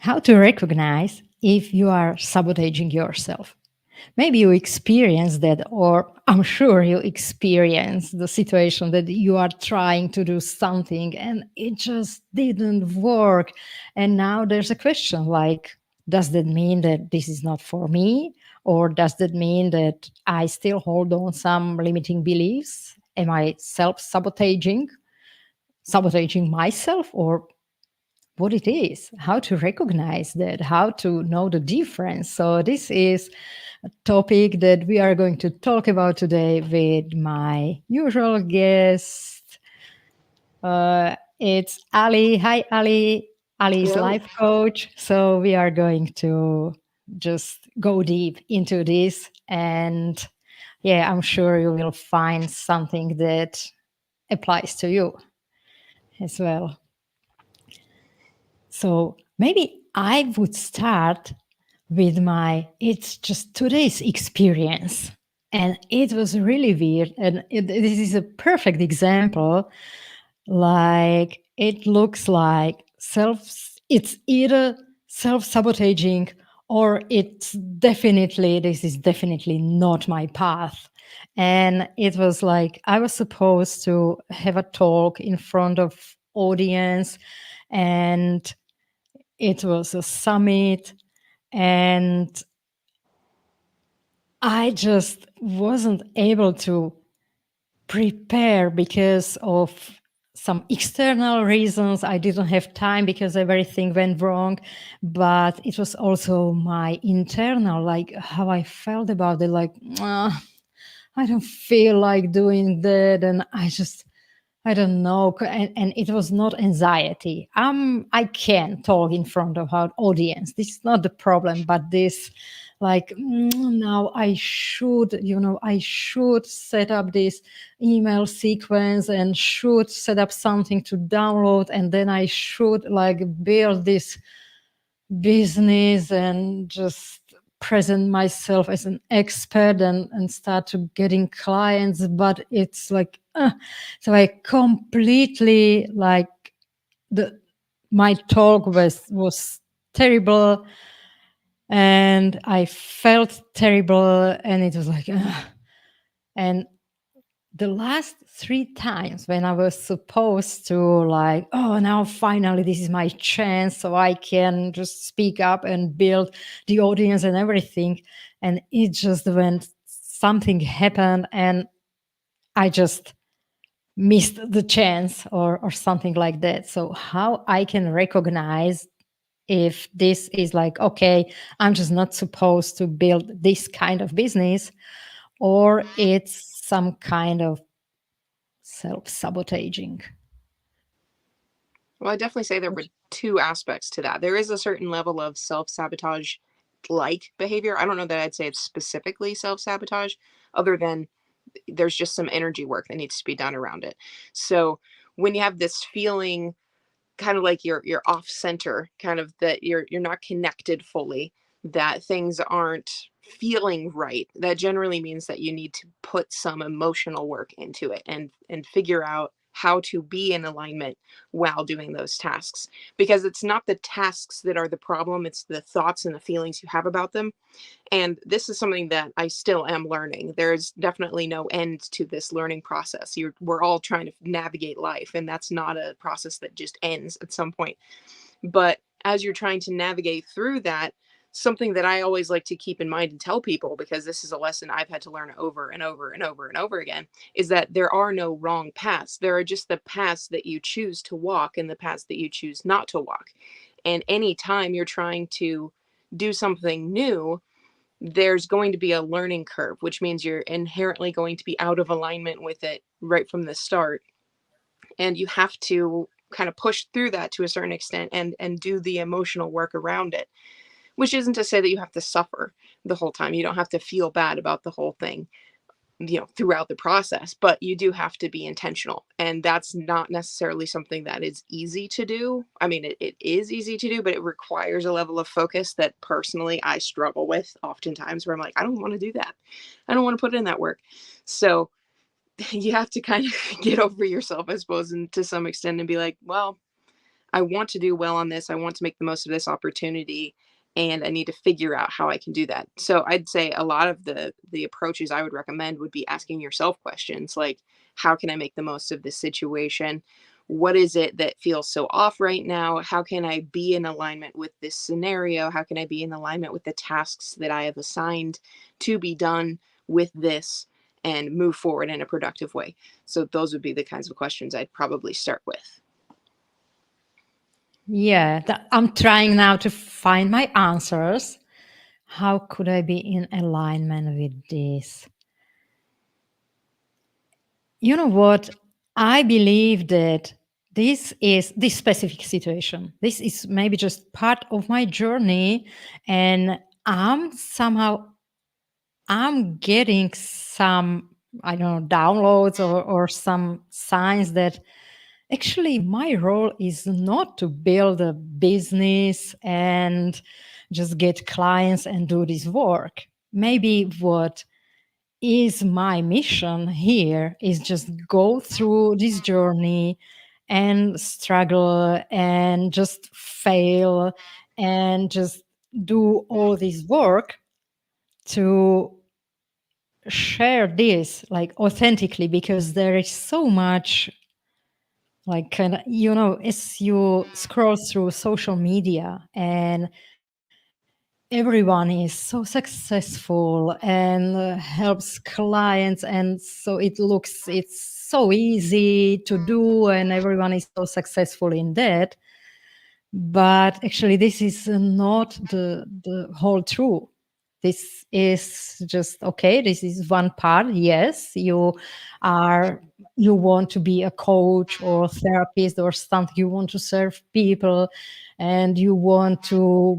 How to recognize if you are sabotaging yourself. Maybe you experience that, or I'm sure you experience the situation that you are trying to do something and it just didn't work. And now there's a question like, does that mean that this is not for me? Or does that mean that I still hold on some limiting beliefs? Am I sabotaging myself, or what it is, how to recognize that, how to know the difference. So, this is a topic that we are going to talk about today with my usual guest. It's Ali. Hi, Ali. Ali is Hello. life coach. So, we are going to just go deep into this. And yeah, I'm sure you will find something that applies to you as well. So maybe I would start with it's just today's experience. And it was really weird. And this is a perfect example. Like, it looks like it's either self sabotaging, or this is definitely not my path. And it was like I was supposed to have a talk in front of audience, and it was a summit, and I just wasn't able to prepare because of some external reasons. I didn't have time because everything went wrong, but it was also my internal, like how I felt about it, like, I don't feel like doing that. And I don't know. And it was not anxiety. I can talk in front of our audience. This is not the problem, but this, like, now I should set up this email sequence and should set up something to download. And then I should like build this business and just present myself as an expert, and start to getting clients. But it's like, so I completely like the my talk was terrible, and I felt terrible, and it was like, and the last three times when I was supposed to, like, oh, now finally this is my chance, so I can just speak up and build the audience and everything. And it just went, something happened, and I just missed the chance, or something like that. So, how I can recognize if this is like, okay, I'm just not supposed to build this kind of business, or it's some kind of self sabotaging. Well, I definitely say there were two aspects to that. There is a certain level of self sabotage like behavior. I don't know that I'd say it's specifically self sabotage, other than there's just some energy work that needs to be done around it. So when you have this feeling kind of like you're off center, kind of that you're not connected fully, that things aren't feeling right, that generally means that you need to put some emotional work into it and figure out how to be in alignment while doing those tasks, because it's not the tasks that are the problem, it's the thoughts and the feelings you have about them. And this is something that I still am learning. There's definitely no end to this learning process. We're all trying to navigate life, and that's not a process that just ends at some point. But as you're trying to navigate through that, something that I always like to keep in mind and tell people, because this is a lesson I've had to learn over and over and over and over again, is that there are no wrong paths. There are just the paths that you choose to walk and the paths that you choose not to walk. And anytime you're trying to do something new, there's going to be a learning curve, which means you're inherently going to be out of alignment with it right from the start. And you have to kind of push through that to a certain extent and do the emotional work around it, which isn't to say that you have to suffer the whole time. You don't have to feel bad about the whole thing, throughout the process, but you do have to be intentional. And that's not necessarily something that is easy to do. I mean, it is easy to do, but it requires a level of focus that personally I struggle with oftentimes, where I'm like, I don't want to do that. I don't want to put in that work. So you have to kind of get over yourself, I suppose, and to some extent, and be like, well, I want to do well on this. I want to make the most of this opportunity, and I need to figure out how I can do that. So I'd say a lot of the approaches I would recommend would be asking yourself questions like, how can I make the most of this situation? What is it that feels so off right now? How can I be in alignment with this scenario? How can I be in alignment with the tasks that I have assigned to be done with this and move forward in a productive way? So those would be the kinds of questions I'd probably start with. Yeah, I'm trying now to find my answers. How could I be in alignment with this? You know what? I believe that this specific situation. This is maybe just part of my journey, and I'm getting some, I don't know, downloads or some signs that actually my role is not to build a business and just get clients and do this work. Maybe what is my mission here is just go through this journey and struggle and just fail and just do all this work to share this like authentically, because there is so much, like, kind of, as you scroll through social media and everyone is so successful and helps clients, and so it's so easy to do and everyone is so successful in that. But actually this is not the whole truth. This is just, okay, this is one part. Yes, are you want to be a coach or therapist or something, you want to serve people, and you want to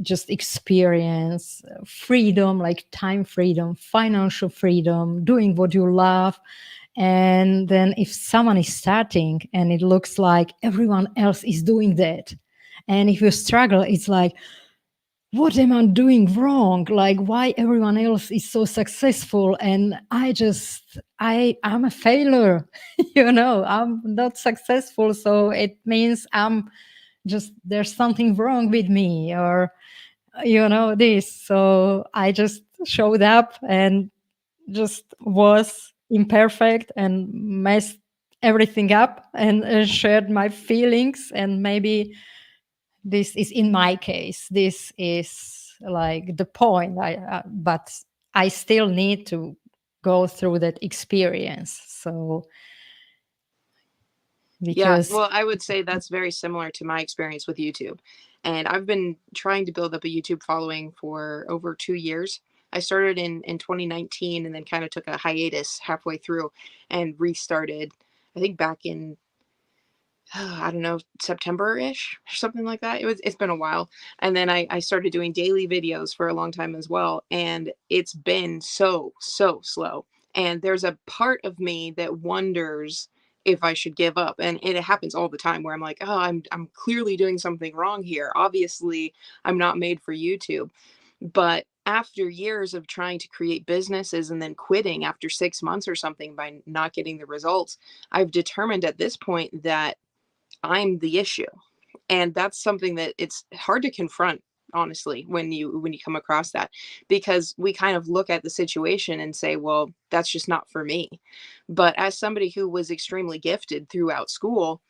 just experience freedom, like time freedom, financial freedom, doing what you love. And then if someone is starting and it looks like everyone else is doing that, and if you struggle, it's like, what am I doing wrong? Like, why everyone else is so successful and I'm a failure. I'm not successful, so it means I'm just, there's something wrong with me, or this. So I just showed up and just was imperfect and messed everything up and shared my feelings. And maybe this is, in my case, this is like the point. But I still need to go through that experience. So Yeah, because well, I would say that's very similar to my experience with YouTube. And I've been trying to build up a YouTube following for over 2 years. I started in 2019 and then kind of took a hiatus halfway through and restarted, I think back in I don't know, September-ish or something like that. It's been a while. And then I started doing daily videos for a long time as well. And it's been so, so slow. And there's a part of me that wonders if I should give up. And it happens all the time where I'm like, oh, I'm clearly doing something wrong here. Obviously, I'm not made for YouTube. But after years of trying to create businesses and then quitting after 6 months or something by not getting the results, I've determined at this point that I'm the issue. And that's something that it's hard to confront, honestly, when you come across that, because we kind of look at the situation and say, well, that's just not for me. But as somebody who was extremely gifted throughout school,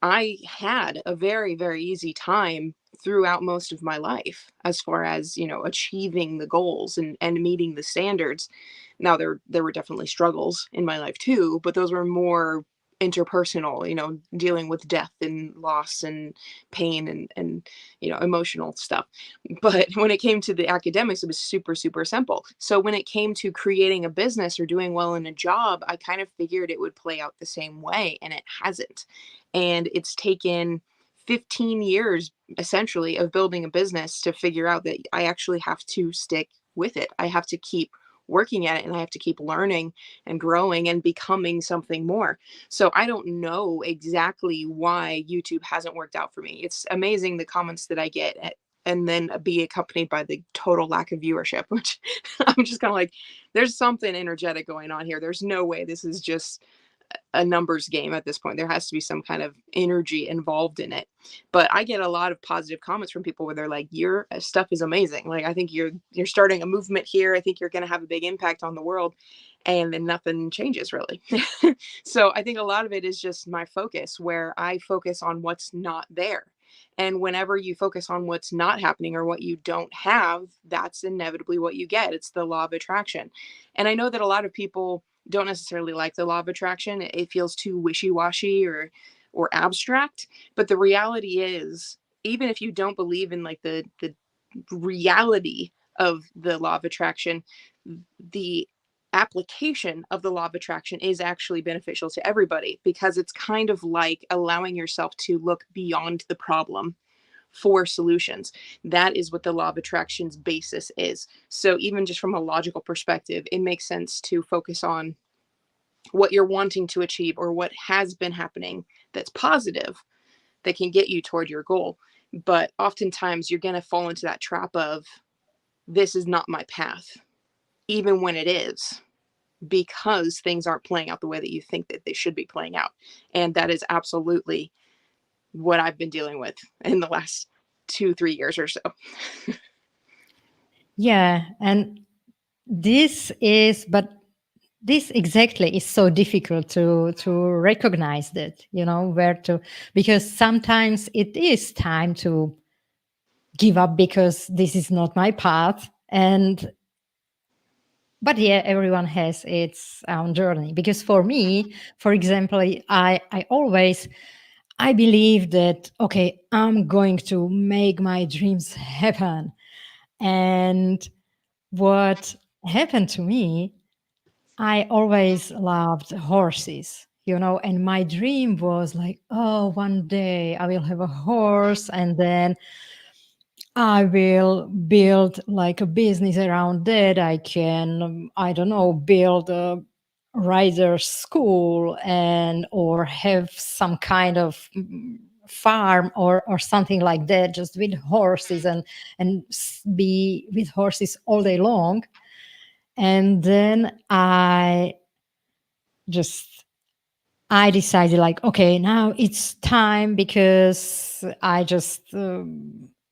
I had a very, very easy time throughout most of my life as far as, achieving the goals and meeting the standards. Now there were definitely struggles in my life too, but those were more interpersonal, dealing with death and loss and pain and emotional stuff. But when it came to the academics, it was super, super simple. So when it came to creating a business or doing well in a job, I kind of figured it would play out the same way, and it hasn't. And it's taken 15 years essentially of building a business to figure out that I actually have to stick with it. I have to keep working at it and I have to keep learning and growing and becoming something more. So I don't know exactly why YouTube hasn't worked out for me. It's amazing the comments that I get and then be accompanied by the total lack of viewership, which I'm just kind of like, there's something energetic going on here. There's no way this is just a numbers game at this point. There has to be some kind of energy involved in it. But I get a lot of positive comments from people where they're like, "Your stuff is amazing. Like, I think you're starting a movement here. I think you're going to have a big impact on the world." And then nothing changes really. So I think a lot of it is just my focus, where I focus on what's not there. And whenever you focus on what's not happening or what you don't have, that's inevitably what you get. It's the law of attraction. And I know that a lot of people don't necessarily like the law of attraction. It feels too wishy-washy or abstract. But the reality is, even if you don't believe in like the reality of the law of attraction, the application of the law of attraction is actually beneficial to everybody, because it's kind of like allowing yourself to look beyond the problem for solutions. That is what the law of attraction's basis is. So even just from a logical perspective, it makes sense to focus on what you're wanting to achieve or what has been happening that's positive, that can get you toward your goal. But oftentimes you're going to fall into that trap of, this is not my path, even when it is, because things aren't playing out the way that you think that they should be playing out. And that is absolutely what I've been dealing with in the last 2-3 years or so. Yeah, and this is, but this exactly is so difficult to recognize that, where to, because sometimes it is time to give up because this is not my path. And but yeah, everyone has its own journey. Because for me, for example, I always, I believe that, okay, I'm going to make my dreams happen. And what happened to me, I always loved horses, and my dream was like, oh, one day I will have a horse, and then I will build like a business around that. I can, I don't know, build a rider school and or have some kind of farm or something like that, just with horses and be with horses all day long. And then just I decided like, okay, now it's time, because I just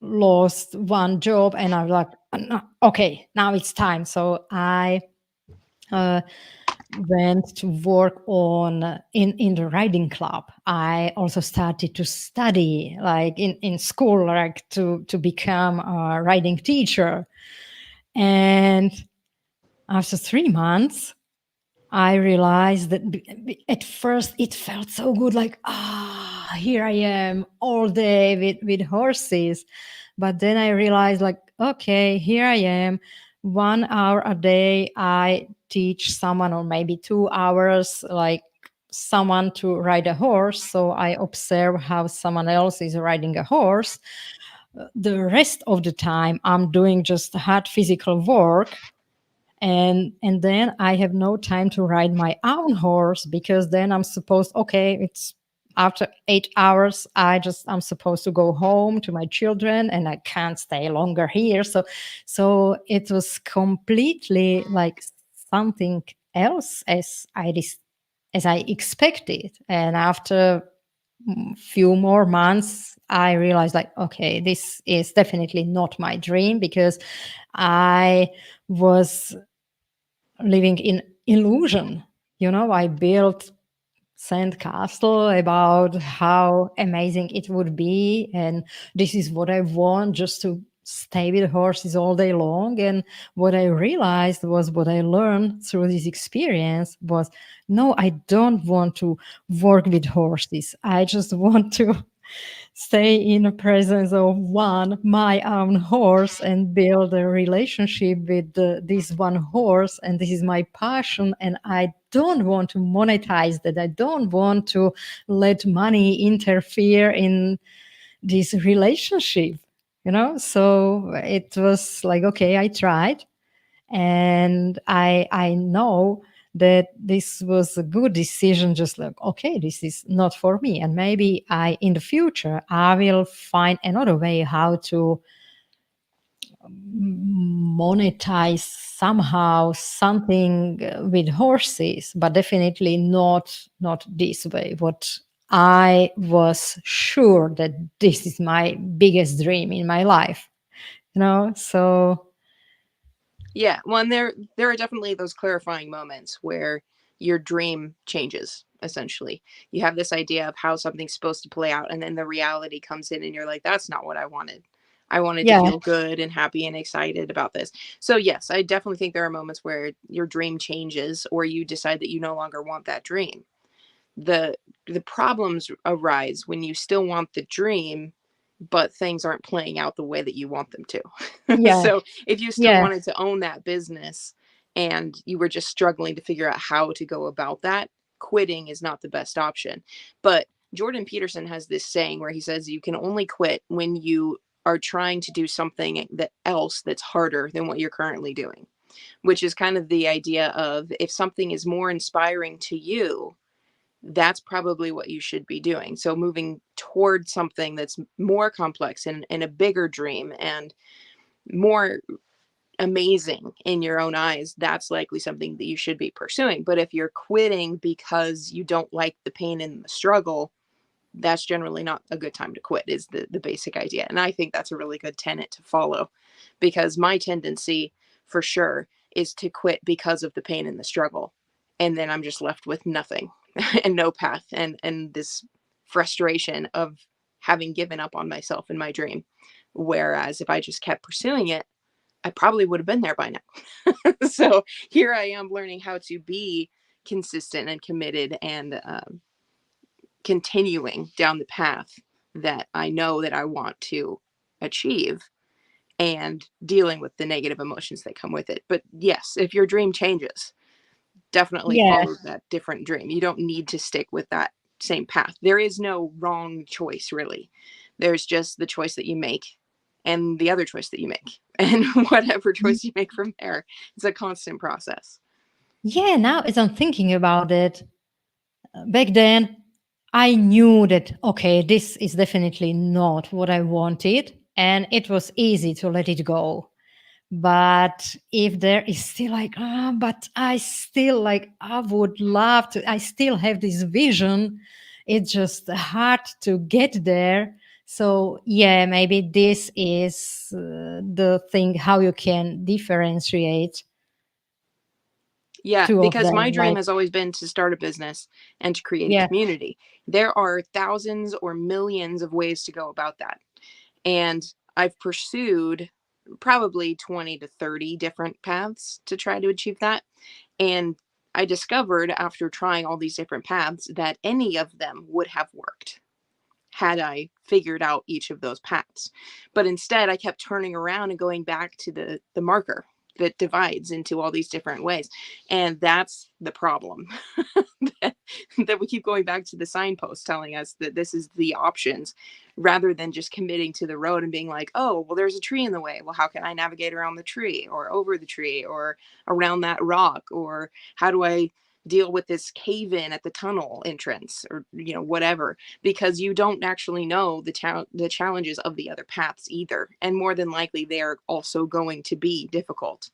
lost one job, and I was like, "No, okay, now it's time." So I uh, went to work on in the riding club. I also started to study like in school, like to become a riding teacher. And after 3 months, I realized that at first it felt so good, like, here I am all day with horses. But then I realized, like, okay, here I am, 1 hour a day. I teach someone, or maybe 2 hours, like someone to ride a horse. So I observe how someone else is riding a horse. The rest of the time, I'm doing just hard physical work, and then I have no time to ride my own horse, because then I'm supposed, okay, it's after 8 hours, I'm supposed to go home to my children, and I can't stay longer here. So it was completely like something else as I expected. And after few more months, I realized, like, okay, this is definitely not my dream, because I was living in illusion. I built sandcastle about how amazing it would be, and this is what I want, just to stay with horses all day long. And what I realized was, what I learned through this experience was, no, I don't want to work with horses. I just want to stay in the presence of my own horse, and build a relationship with this one horse. And this is my passion. And I don't want to monetize that. I don't want to let money interfere in this relationship. So it was like, okay, I tried, and I know that this was a good decision, just like, okay, this is not for me, and maybe I in the future I will find another way how to monetize somehow something with horses, but definitely not this way. What I was sure that this is my biggest dream in my life, so Yeah, well, and there are definitely those clarifying moments where your dream changes. Essentially, you have this idea of how something's supposed to play out, and then the reality comes in, and you're like, "That's not what I wanted. I wanted to yeah, feel good and happy and excited about this." So yes, I definitely think there are moments where your dream changes, or you decide that you no longer want that dream. The problems arise when you still want the dream, but things aren't playing out the way that you want them to. yeah, So if you still yeah, wanted to own that business and you were just struggling to figure out how to go about that, quitting is not the best option. But Jordan Peterson has this saying where he says you can only quit when you are trying to do something that else that's harder than what you're currently doing, which is kind of the idea of if something is more inspiring to you, that's probably what you should be doing. So moving toward something that's more complex and a bigger dream and more amazing in your own eyes, that's likely something that you should be pursuing. But if you're quitting because you don't like the pain and the struggle, that's generally not a good time to quit, is the basic idea. And I think that's a really good tenet to follow, because my tendency for sure is to quit because of the pain and the struggle, and then I'm just left with nothing and no path, and this frustration of having given up on myself and my dream. Whereas if I just kept pursuing it, I probably would have been there by now. So here I am learning how to be consistent and committed, and continuing down the path that I know that I want to achieve, and dealing with the negative emotions that come with it. But yes, if your dream changes, definitely yeah, follow that different dream. You don't need to stick with that same path. There is no wrong choice, really. There's just the choice that you make and the other choice that you make. And whatever choice you make from there, it's a constant process. yeah. Now, as I'm thinking about it, back then, I knew that, okay, this is definitely not what I wanted. And it was easy to let it go. But if there is still like, but I still like, I would love to, I still have this vision. It's just hard to get there. So, yeah, maybe this is the thing how you can differentiate Yeah, two of because my them. dream Like, has always been to start a business and to create a yeah, community. There are thousands or millions of ways to go about that. And I've pursued probably 20 to 30 different paths to try to achieve that. And I discovered after trying all these different paths that any of them would have worked had I figured out each of those paths. But instead, I kept turning around and going back to the marker that divides into all these different ways. And that's the problem. that, that we keep going back to the signpost telling us that this is the options, rather than just committing to the road and being like, oh, well, there's a tree in the way. Well, how can I navigate around the tree or over the tree or around that rock? Or how do I deal with this cave in at the tunnel entrance, or whatever, because you don't actually know the challenges of the other paths either, and more than likely they are also going to be difficult,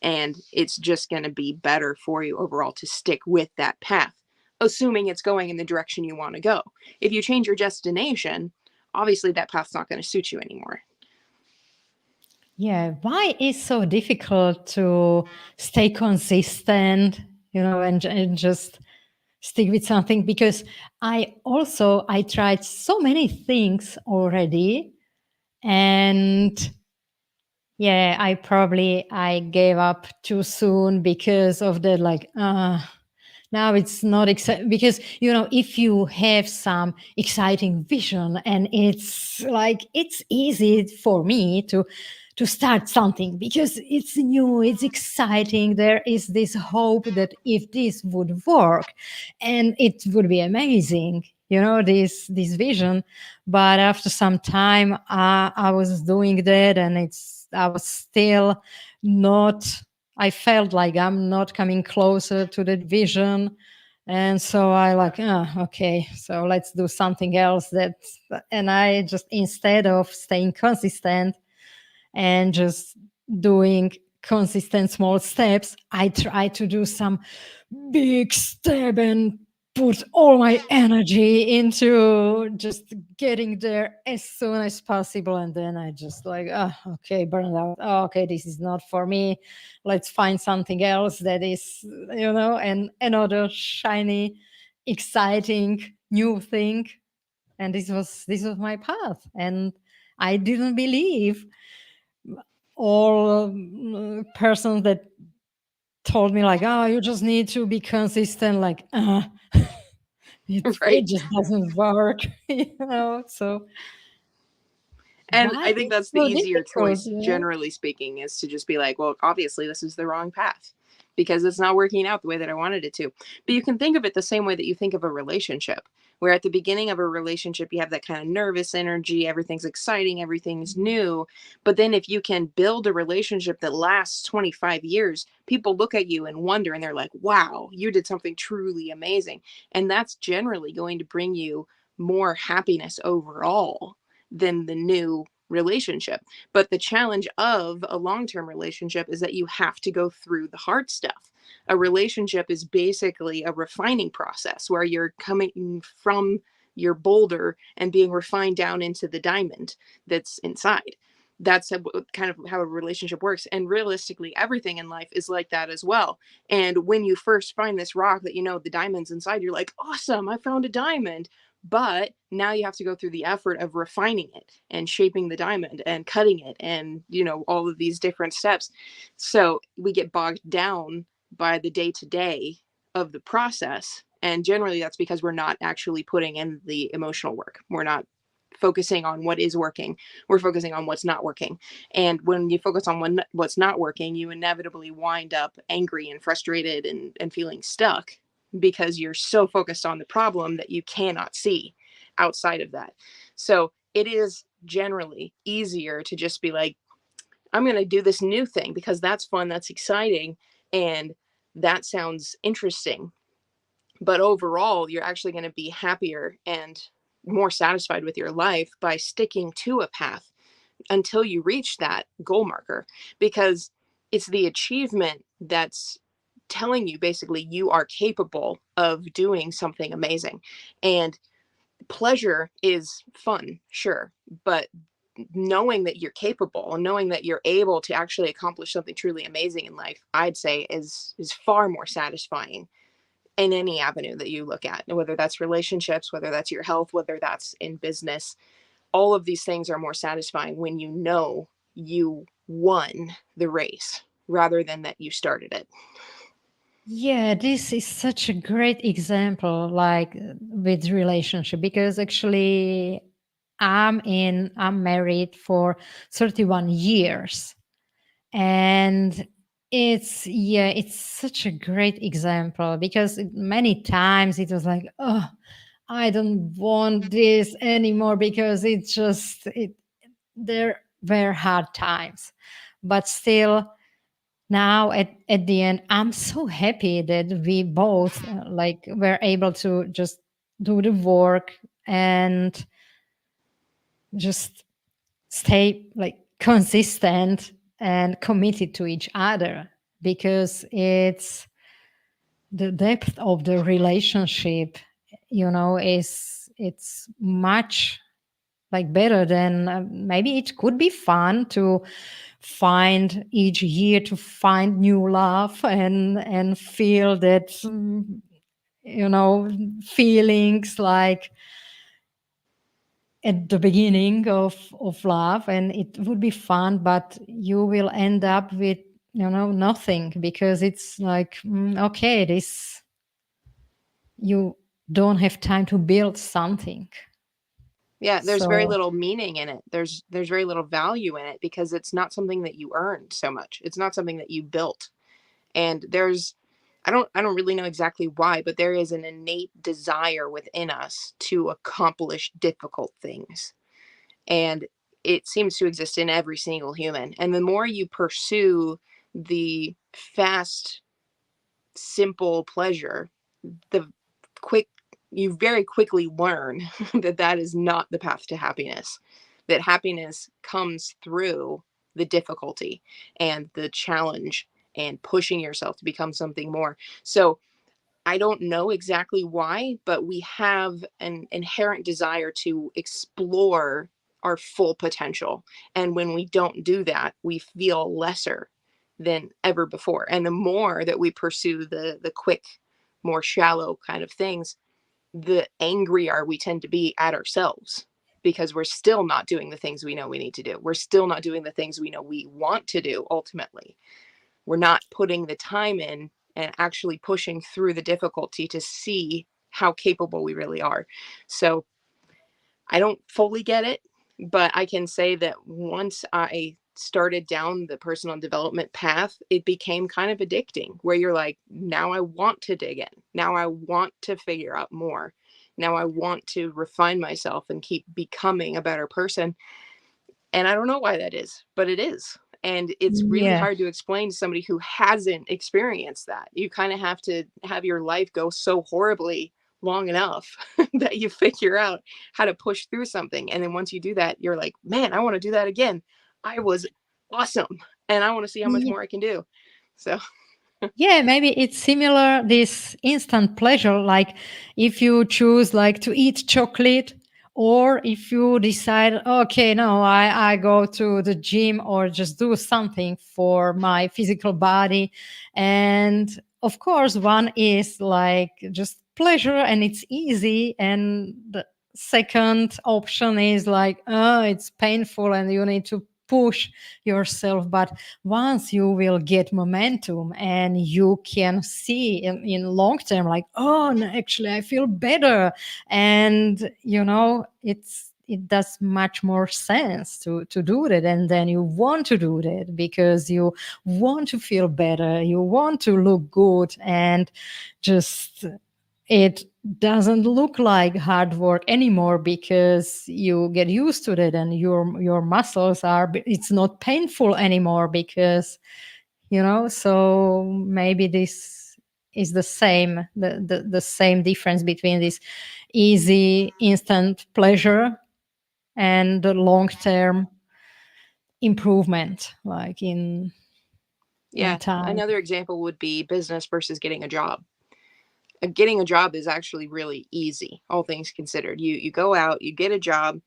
and it's just going to be better for you overall to stick with that path, assuming it's going in the direction you want to go. If you change your destination, obviously that path's not going to suit you anymore. yeah. Why is so difficult to stay consistent, and just stick with something? Because I tried so many things already, and yeah, I gave up too soon because of the like now it's not because if you have some exciting vision, and it's like it's easy for me to start something because it's new, it's exciting, there is this hope that if this would work and it would be amazing, this vision. But after some time, I was doing that, and I was still not, I felt like I'm not coming closer to that vision. And so I like, okay, so let's do something else. And I just, instead of staying consistent, and just doing consistent small steps. I try to do some big step and put all my energy into just getting there as soon as possible, and then I just like, oh, okay, burned out. Oh, okay, this is not for me. Let's find something else that is, and another shiny, exciting new thing. And this was my path, and I didn't believe all persons that told me like, oh, you just need to be consistent, like, it Right. just doesn't work. So And why I think it's that's the so easier difficult, choice, generally speaking, is to just be like, well, obviously, this is the wrong path because it's not working out the way that I wanted it to. But you can think of it the same way that you think of a relationship, where at the beginning of a relationship, you have that kind of nervous energy, everything's exciting, everything's new. But then if you can build a relationship that lasts 25 years, people look at you and wonder, and they're like, wow, you did something truly amazing. And that's generally going to bring you more happiness overall than the new relationship. But the challenge of a long term relationship is that you have to go through the hard stuff. A relationship is basically a refining process where you're coming from your boulder and being refined down into the diamond that's inside. That's kind of how a relationship works. And realistically, everything in life is like that as well. And when you first find this rock that you know the diamond's inside, you're like, awesome, I found a diamond. But now you have to go through the effort of refining it and shaping the diamond and cutting it and, all of these different steps. So we get bogged down by the day to day of the process. And generally, that's because we're not actually putting in the emotional work. We're not focusing on what is working. We're focusing on what's not working. And when you focus on what's not working, you inevitably wind up angry and frustrated and feeling stuck because you're so focused on the problem that you cannot see outside of that. So it is generally easier to just be like, I'm going to do this new thing because that's fun, that's exciting, and that sounds interesting. But overall, you're actually going to be happier and more satisfied with your life by sticking to a path until you reach that goal marker, because it's the achievement that's telling you basically you are capable of doing something amazing. And pleasure is fun, sure, but knowing that you're capable and knowing that you're able to actually accomplish something truly amazing in life, I'd say is far more satisfying in any avenue that you look at, whether that's relationships, whether that's your health, whether that's in business. All of these things are more satisfying when you know you won the race rather than that you started it. yeah, this is such a great example, like with relationship, because actually I'm married for 31 years. And it's such a great example, because many times it was like, oh, I don't want this anymore, because there were hard times. But still, now at the end, I'm so happy that we both like were able to just do the work and just stay like consistent and committed to each other, because it's the depth of the relationship, is it's much like better than, maybe it could be fun to find each year to find new love and feel that, feelings like at the beginning of love, and it would be fun, but you will end up with, nothing, because it's like, okay, this, you don't have time to build something. Yeah, there's very So little meaning in it. There's very little value in it because it's not something that you earned so much. It's not something that you built. And I don't really know exactly why, but there is an innate desire within us to accomplish difficult things. And it seems to exist in every single human. And the more you pursue the fast, simple pleasure, the quick you very quickly learn that that is not the path to happiness. That happiness comes through the difficulty and the challenge and pushing yourself to become something more. So I don't know exactly why, but we have an inherent desire to explore our full potential. And when we don't do that, we feel lesser than ever before. And the more that we pursue the quick, more shallow kind of things, the angrier we tend to be at ourselves because we're still not doing the things we know we need to do. We're still not doing the things we know we want to do ultimately. We're not putting the time in and actually pushing through the difficulty to see how capable we really are. So I don't fully get it, but I can say that once I started down the personal development path, it became kind of addicting where you're like, now I want to dig in. Now I want to figure out more. Now I want to refine myself and keep becoming a better person. And I don't know why that is, but it is. And it's really Yeah. hard to explain to somebody who hasn't experienced that. You kind of have to have your life go so horribly long enough that you figure out how to push through something. And then once you do that, you're like, man, I want to do that again. I was awesome. And I want to see how much more I can do. So, Yeah, maybe it's similar, this instant pleasure, like if you choose like to eat chocolate, or if you decide, okay, no, I go to the gym or just do something for my physical body. And of course, one is like just pleasure and it's easy. And the second option is like, oh, it's painful and you need to push yourself. But once you will get momentum and you can see in long term, like, oh no, actually I feel better. And it does much more sense to do that, and then you want to do that because you want to feel better, you want to look good. And just it doesn't look like hard work anymore because you get used to it, and your muscles are, it's not painful anymore because so maybe this is the same difference between this easy instant pleasure and the long term improvement, like in yeah, time. another example would be business versus getting a job. Getting a job is actually really easy, all things considered. You go out, you get a job,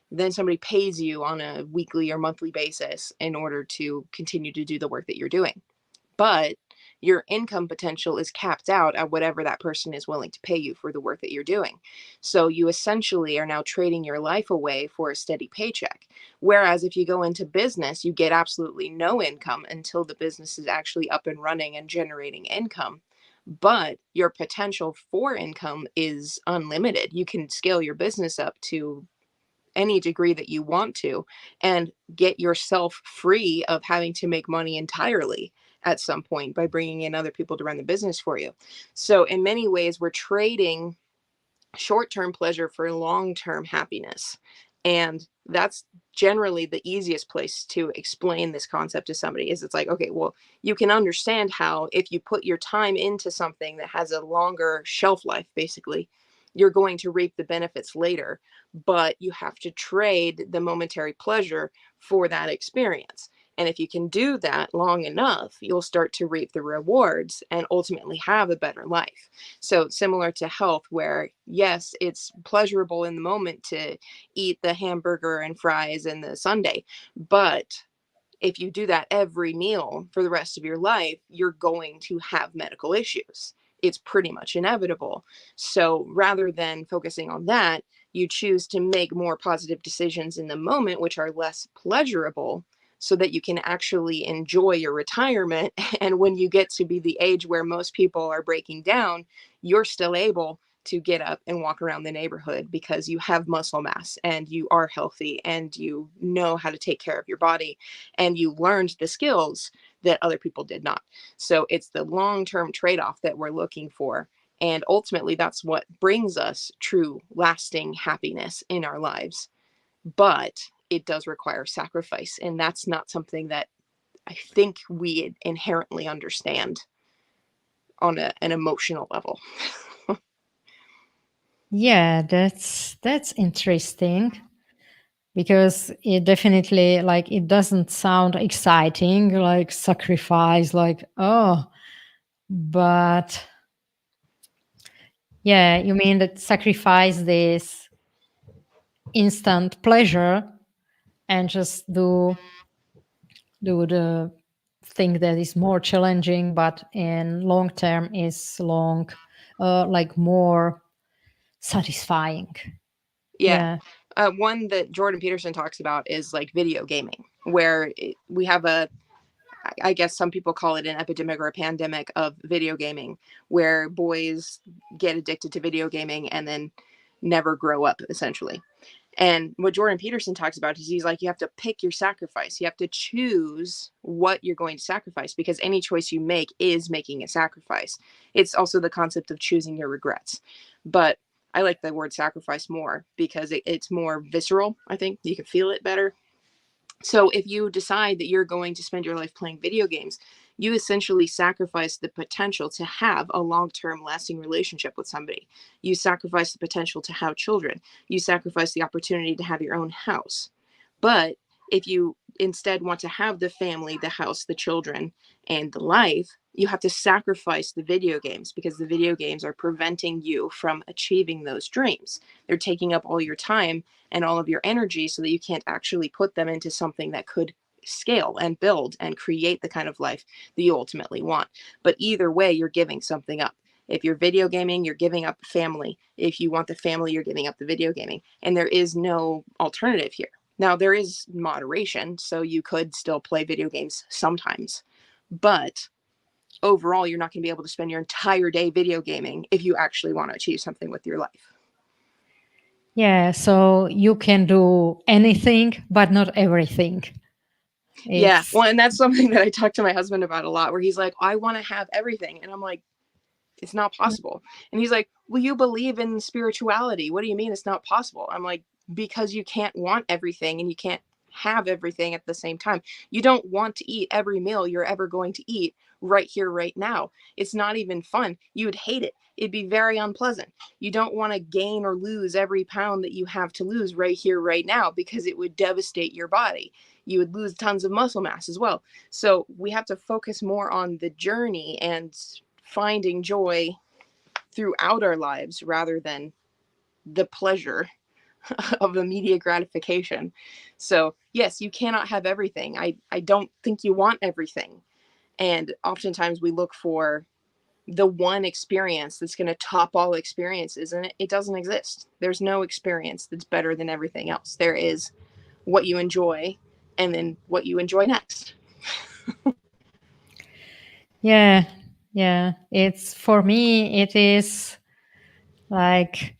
then somebody pays you on a weekly or monthly basis in order to continue to do the work that you're doing. But your income potential is capped out at whatever that person is willing to pay you for the work that you're doing. So you essentially are now trading your life away for a steady paycheck. Whereas if you go into business, you get absolutely no income until the business is actually up and running and generating income. But your potential for income is unlimited. You can scale your business up to any degree that you want to and get yourself free of having to make money entirely at some point by bringing in other people to run the business for you. So, in many ways, we're trading short-term pleasure for long-term happiness. And that's generally the easiest place to explain this concept to somebody is it's like, okay, well, you can understand how if you put your time into something that has a longer shelf life, basically, you're going to reap the benefits later, but you have to trade the momentary pleasure for that experience. And if you can do that long enough, you'll start to reap the rewards and ultimately have a better life. So, similar to health, where yes, it's pleasurable in the moment to eat the hamburger and fries and the sundae, but if you do that every meal for the rest of your life, you're going to have medical issues. It's pretty much inevitable. So rather than focusing on that, you choose to make more positive decisions in the moment, which are less pleasurable, so that you can actually enjoy your retirement. And when you get to be the age where most people are breaking down, you're still able to get up and walk around the neighborhood because you have muscle mass and you are healthy and you know how to take care of your body and you learned the skills that other people did not. So it's the long term trade off that we're looking for. And ultimately, that's what brings us true, lasting happiness in our lives. But it does require sacrifice. And that's not something that I think we inherently understand on an emotional level. Yeah, that's interesting because it definitely, like, it doesn't sound exciting, like sacrifice, like, oh, but yeah, you mean that sacrifice this instant pleasure and just do the thing that is more challenging, but in long term is like more satisfying. Yeah. Yeah. One that Jordan Peterson talks about is like video gaming, where we have I guess some people call it an epidemic or a pandemic of video gaming, where boys get addicted to video gaming and then never grow up, essentially. And what Jordan Peterson talks about is he's like, you have to pick your sacrifice. You have to choose what you're going to sacrifice, because any choice you make is making a sacrifice. It's also the concept of choosing your regrets. But I like the word sacrifice more because it's more visceral. I think you can feel it better. So if you decide that you're going to spend your life playing video games, you essentially sacrifice the potential to have a long-term lasting relationship with somebody. You sacrifice the potential to have children. You sacrifice the opportunity to have your own house. But if you instead want to have the family, the house, the children, and the life, you have to sacrifice the video games, because the video games are preventing you from achieving those dreams. They're taking up all your time and all of your energy so that you can't actually put them into something that could scale and build and create the kind of life that you ultimately want. But either way, you're giving something up. If you're video gaming, you're giving up family. If you want the family, you're giving up the video gaming. And there is no alternative here. Now, there is moderation, so you could still play video games sometimes. But overall, you're not going to be able to spend your entire day video gaming if you actually want to achieve something with your life. Yeah, so you can do anything, but not everything. Yeah. It's Well, and that's something that I talk to my husband about a lot, where he's like, I want to have everything. And I'm like, it's not possible. And he's like, well, you believe in spirituality. What do you mean it's not possible? I'm like, because you can't want everything and you can't have everything at the same time. You don't want to eat every meal you're ever going to eat right here, right now. It's not even fun. You would hate it. It'd be very unpleasant. You don't want to gain or lose every pound that you have to lose right here, right now, because it would devastate your body. You would lose tons of muscle mass as well. So we have to focus more on the journey and finding joy throughout our lives rather than the pleasure of immediate gratification. So, yes, you cannot have everything. I don't think you want everything. And oftentimes we look for the one experience that's going to top all experiences, and it doesn't exist. There's no experience that's better than everything else. There is what you enjoy and then what you enjoy next. yeah, yeah. It's for me, it is like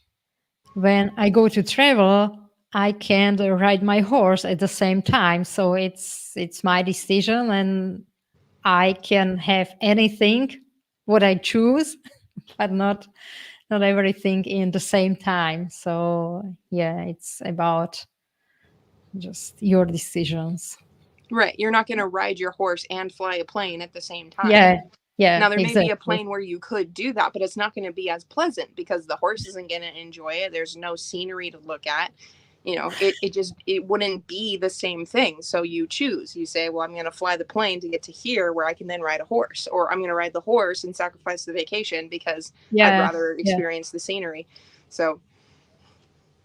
when I go to travel, I can't ride my horse at the same time. So it's my decision, and I can have anything what I choose, but not everything in the same time. So yeah, it's about just your decisions. Right. You're not going to ride your horse and fly a plane at the same time. Yeah, yeah, Now, there may be a exactly. plane where you could do that, but it's not going to be as pleasant because the horse isn't going to enjoy it. There's no scenery to look at. You know, it wouldn't be the same thing. So you choose. You say, well, I'm going to fly the plane to get to here where I can then ride a horse, or I'm going to ride the horse and sacrifice the vacation because I'd Yeah, rather yeah, experience the scenery. So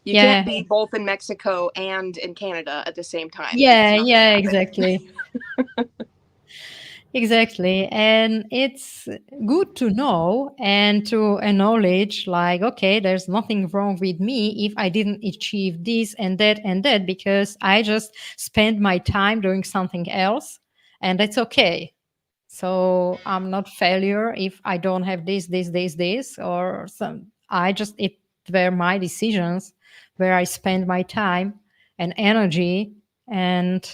you can't yeah, be both in Mexico and in Canada at the same time. It's yeah, not going to yeah, happen. exactly. Exactly. And it's good to know and to acknowledge, like, okay, there's nothing wrong with me if I didn't achieve this and that, because I just spent my time doing something else, and that's okay. So I'm not failure if I don't have this, or some. It were my decisions where I spend my time and energy, and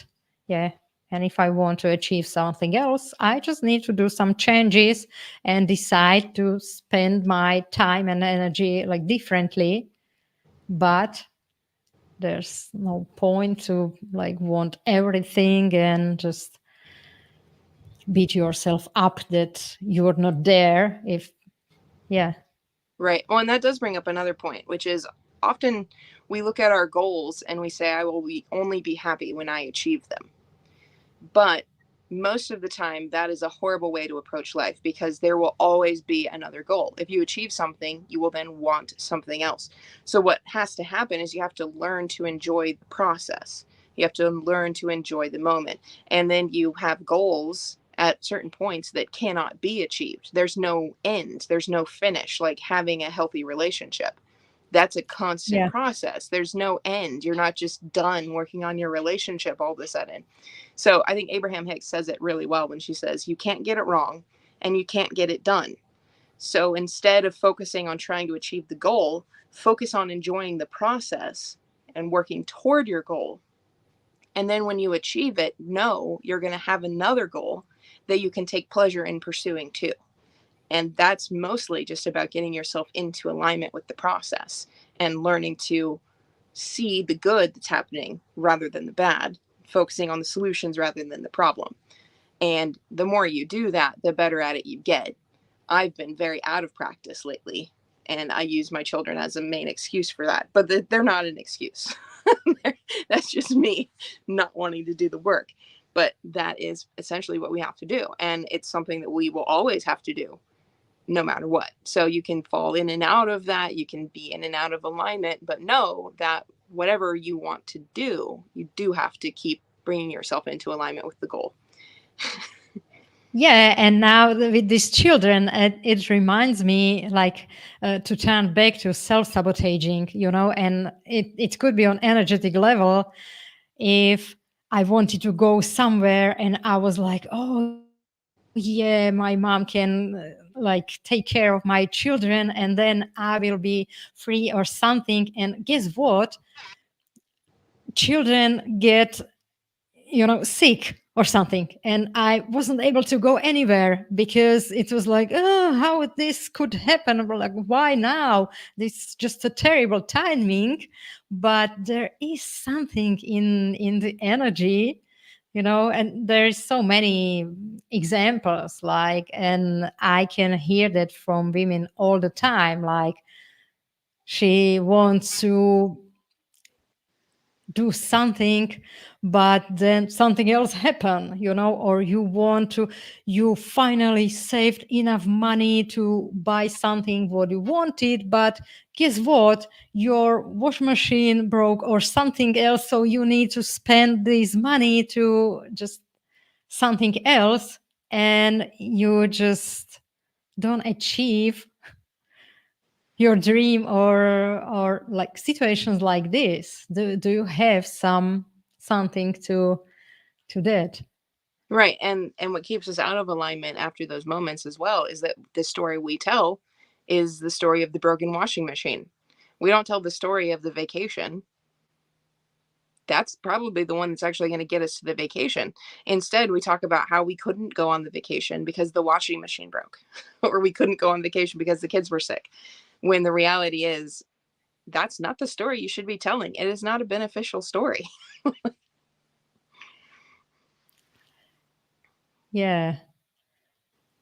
yeah. And if I want to achieve something else, I just need to do some changes and decide to spend my time and energy like differently. But there's no point to like want everything and just beat yourself up that you're not there if yeah. Right. Well, and that does bring up another point, which is often we look at our goals and we say, I will only be happy when I achieve them. But most of the time, that is a horrible way to approach life because there will always be another goal. If you achieve something, you will then want something else. So, what has to happen is you have to learn to enjoy the process. You have to learn to enjoy the moment. And then you have goals at certain points that cannot be achieved. There's no end, there's no finish, like having a healthy relationship. That's a constant Yeah. process. There's no end. You're not just done working on your relationship all of a sudden. So I think Abraham Hicks says it really well when she says, you can't get it wrong and you can't get it done. So instead of focusing on trying to achieve the goal, focus on enjoying the process and working toward your goal. And then when you achieve it, know you're going to have another goal that you can take pleasure in pursuing too. And that's mostly just about getting yourself into alignment with the process and learning to see the good that's happening rather than the bad, focusing on the solutions rather than the problem. And the more you do that, the better at it you get. I've been very out of practice lately, and I use my children as a main excuse for that. But they're not an excuse. That's just me not wanting to do the work. But that is essentially what we have to do. And it's something that we will always have to do no matter what. So you can fall in and out of that. You can be in and out of alignment, but know that whatever you want to do, you do have to keep bringing yourself into alignment with the goal. Yeah, and now with these children, it reminds me like to turn back to self-sabotaging, and it could be on energetic level. If I wanted to go somewhere and I was like, oh yeah, my mom can like take care of my children and then I will be free or something. And guess what? Children get sick or something, and I wasn't able to go anywhere because it was like, oh, how this could happen. Like, why now? This is just a terrible timing. But there is something in the energy, and there's so many examples, like, and I can hear that from women all the time. Like, she wants to do something, but then something else happen, or you finally saved enough money to buy something what you wanted, but guess what, your wash machine broke or something else, so you need to spend this money to just something else, and you just don't achieve your dream, or like situations like this. Do you have something to that? Right. And what keeps us out of alignment after those moments as well is that the story we tell is the story of the broken washing machine. We don't tell the story of the vacation. That's probably the one that's actually going to get us to the vacation. Instead, we talk about how we couldn't go on the vacation because the washing machine broke, or we couldn't go on vacation because the kids were sick. When the reality is, that's not the story you should be telling. It is not a beneficial story. Yeah,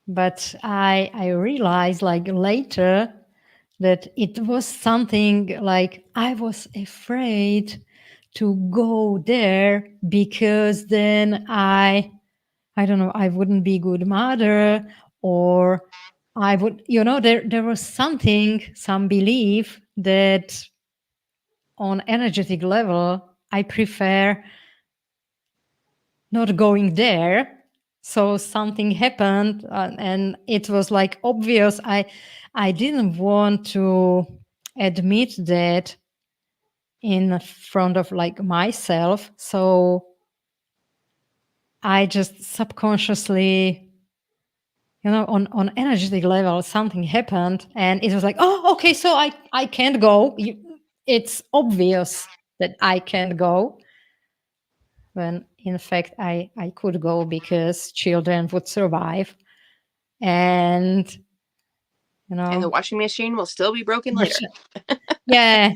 but I realized like later that it was something like I was afraid to go there because then I don't know, I wouldn't be a good mother, or I would, there was something, some belief that on energetic level, I prefer not going there. So something happened, and it was like obvious. I didn't want to admit that in front of like myself. So I just subconsciously, on energetic level, something happened, and it was like, oh, okay, so I can't go. It's obvious that I can't go, when in fact I could go because children would survive. And you And the know washing machine will still be broken later. yeah,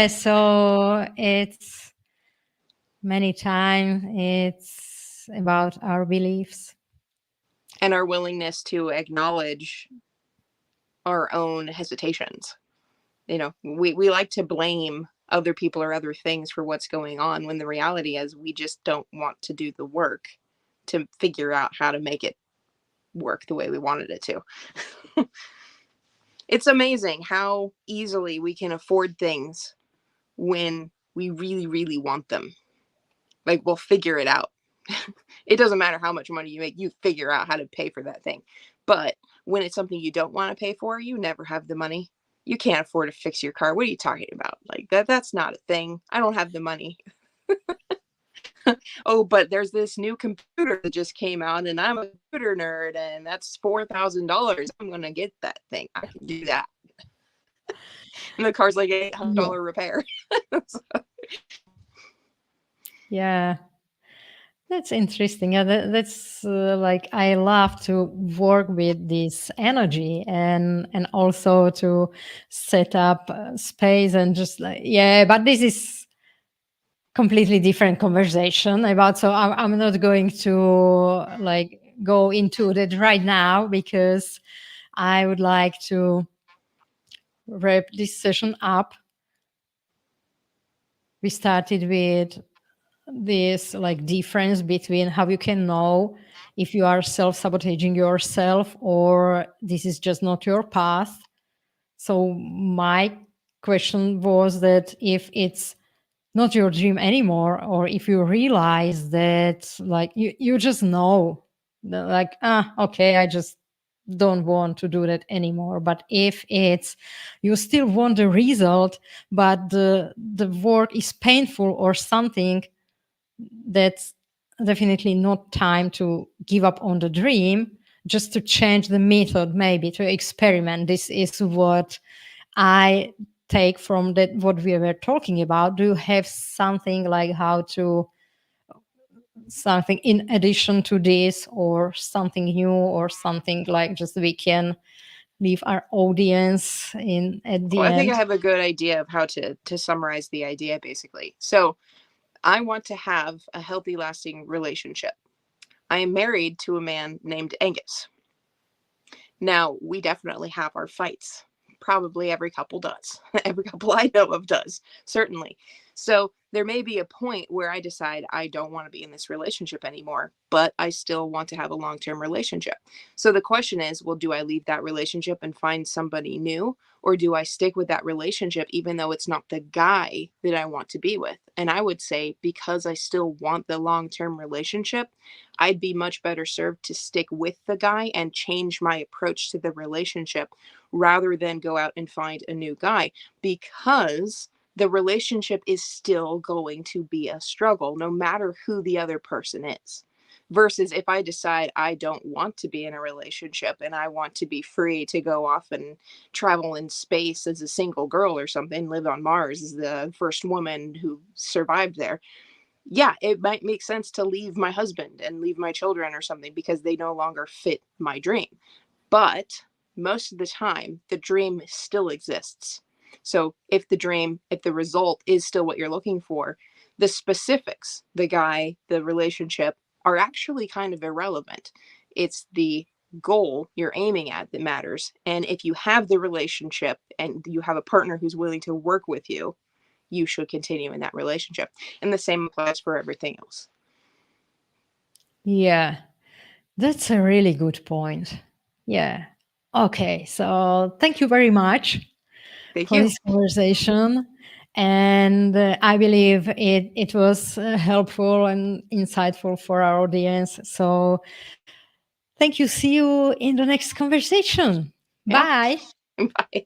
so it's many times it's about our beliefs. And our willingness to acknowledge our own hesitations. We like to blame other people or other things for what's going on when the reality is we just don't want to do the work to figure out how to make it work the way we wanted it to. It's amazing how easily we can afford things when we really, really want them. Like, we'll figure it out. It doesn't matter how much money you make, you figure out how to pay for that thing. But when it's something you don't want to pay for, you never have the money. You can't afford to fix your car. What are you talking about? Like, that's not a thing. I don't have the money. Oh, but there's this new computer that just came out and I'm a computer nerd and that's $4,000. I'm going to get that thing. I can do that. And the car's like Yeah. $800 repair. Yeah. That's interesting. Yeah, that's like I love to work with this energy and also to set up space and just like yeah. But this is completely different conversation about. So I'm not going to like go into that right now because I would like to wrap this session up. We started with this like difference between how you can know if you are self-sabotaging yourself or this is just not your path. So my question was that if it's not your dream anymore or if you realize that like you just know like okay, I just don't want to do that anymore. But if it's you still want the result but the work is painful or something, that's definitely not time to give up on the dream, just to change the method, maybe to experiment. This is what I take from that what we were talking about. Do you have something like how to something in addition to this or something new or something like just we can leave our audience in at the Well, I think I end? have a good idea of how to summarize the idea basically. So, I want to have a healthy, lasting relationship. I am married to a man named Angus. Now, we definitely have our fights. Probably every couple does. Every couple I know of does, certainly. So, there may be a point where I decide I don't want to be in this relationship anymore, but I still want to have a long term relationship. So, the question is, well, do I leave that relationship and find somebody new? Or do I stick with that relationship even though it's not the guy that I want to be with? And I would say, because I still want the long term relationship, I'd be much better served to stick with the guy and change my approach to the relationship rather than go out and find a new guy, because the relationship is still going to be a struggle no matter who the other person is. Versus if I decide I don't want to be in a relationship and I want to be free to go off and travel in space as a single girl or something, live on Mars as the first woman who survived there, yeah, it might make sense to leave my husband and leave my children or something because they no longer fit my dream. But most of the time, the dream still exists. So if the result is still what you're looking for, the specifics, the guy, the relationship, are actually kind of irrelevant. It's the goal you're aiming at that matters. And if you have the relationship and you have a partner who's willing to work with you should continue in that relationship. And the same applies for everything else. Yeah, that's a really good point. Yeah. Okay, so thank you very much Thank for you. this conversation. And I believe it was helpful and insightful for our audience. So thank you. See you in the next conversation. Yeah. Bye. Bye.